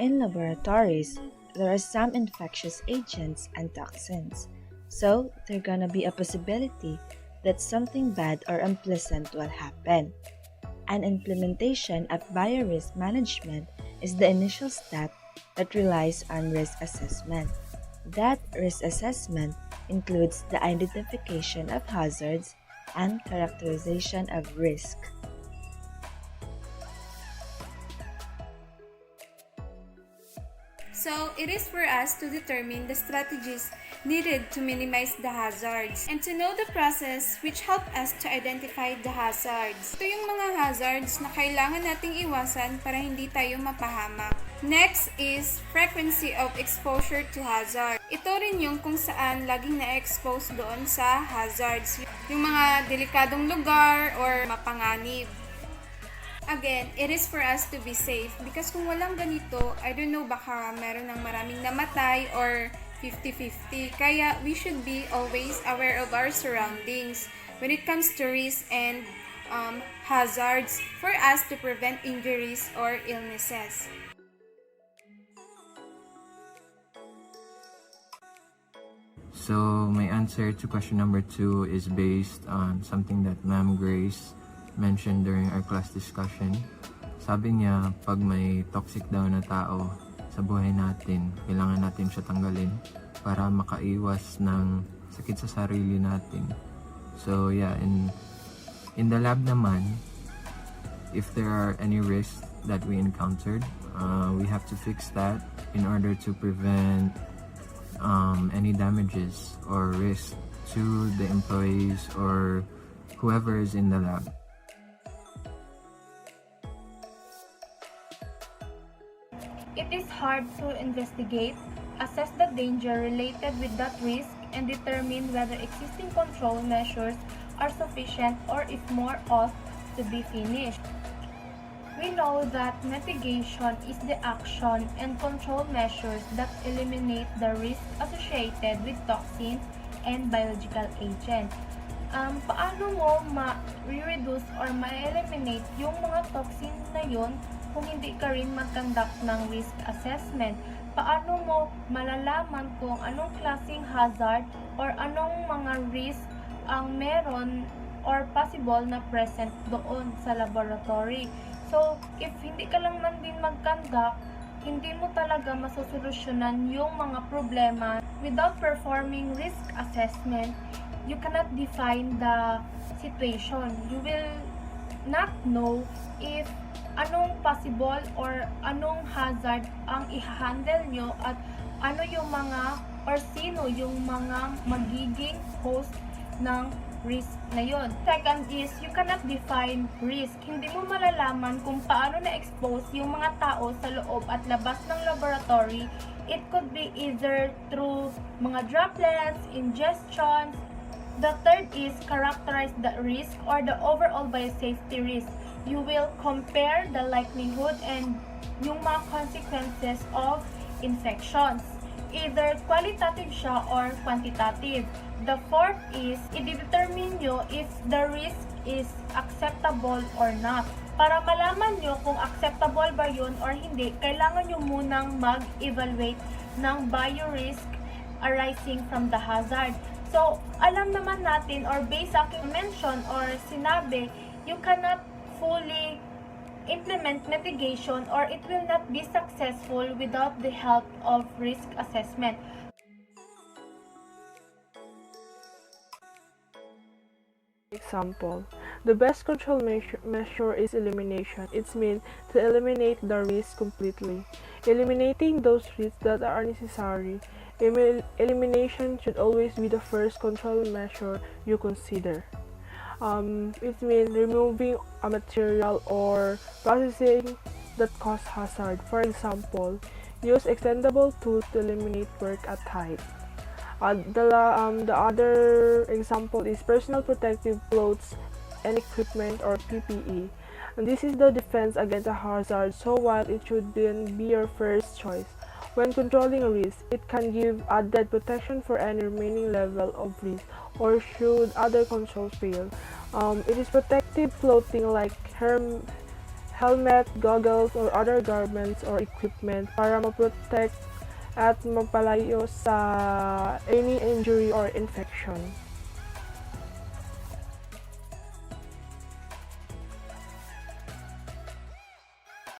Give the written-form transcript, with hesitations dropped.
In laboratories, there are some infectious agents and toxins, so there's gonna be a possibility that something bad or unpleasant will happen. An implementation of biorisk management is the initial step that relies on risk assessment. That risk assessment includes the identification of hazards and characterization of risk. So, it is for us to determine the strategies needed to minimize the hazards and to know the process which help us to identify the hazards. Ito yung mga hazards na kailangan nating iwasan para hindi tayo mapahamak. Next is frequency of exposure to hazard. Ito rin yung kung saan laging na-expose doon sa hazards. Yung mga delikadong lugar or mapanganib. Again, it is for us to be safe because kung walang ganito, I don't know, baka meron ng maraming namatay or 50-50. Kaya we should be always aware of our surroundings when it comes to risks and hazards for us to prevent injuries or illnesses. So my answer to question number 2 is based on something that Ma'am Grace mentioned during our class discussion. Sabi niya, pag may toxic daw na tao sa buhay natin, kailangan natin siya tanggalin para makaiwas ng sakit sa sarili natin. So yeah, in the lab naman, if there are any risks that we encountered, we have to fix that in order to prevent any damages or risk to the employees or whoever is in the lab. It is hard to investigate, assess the danger related with that risk, and determine whether existing control measures are sufficient or if more ought to be finished. We know that mitigation is the action and control measures that eliminate the risk associated with toxins and biological agents. Paano mo ma-reduce or ma-eliminate yung mga toxins na yun kung hindi ka rin mag-conduct ng risk assessment? Paano mo malalaman kung anong klaseng hazard or anong mga risk ang meron or possible na present doon sa laboratory? So, if hindi ka lang man din mag-conduct, hindi mo talaga masosolusyonan yung mga problema. Without performing risk assessment, you cannot define the situation. You will not know if anong possible or anong hazard ang i-handle nyo at ano yung mga or sino yung mga magiging host ng risk na yun. Second is, you cannot define risk. Hindi mo malalaman kung paano na-expose yung mga tao sa loob at labas ng laboratory. It could be either through mga droplets, ingestions. The third is characterize the risk or the overall biosafety risk. You will compare the likelihood and yung mga consequences of infections. Either qualitative siya or quantitative. The fourth is, i-determine nyo if the risk is acceptable or not. Para malaman nyo kung acceptable ba yun or hindi, kailangan nyo munang mag-evaluate ng biorisk arising from the hazard. So, alam naman natin or based sa aking mention or sinabi, you cannot fully implement mitigation or it will not be successful without the help of risk assessment. Example, the best control measure is elimination. It means to eliminate the risk completely. Eliminating those risks that are unnecessary. Elimination should always be the first control measure you consider. It means removing a material or processing that cause hazard. For example, use extendable tools to eliminate work at height. The other example is personal protective clothes and equipment or PPE. And this is the defense against a hazard, so while it should then be your first choice, when controlling a risk, it can give added protection for any remaining level of risk or should other controls fail. It is protective clothing like helmet, goggles, or other garments or equipment para ma-protect at magpalayo sa any injury or infection.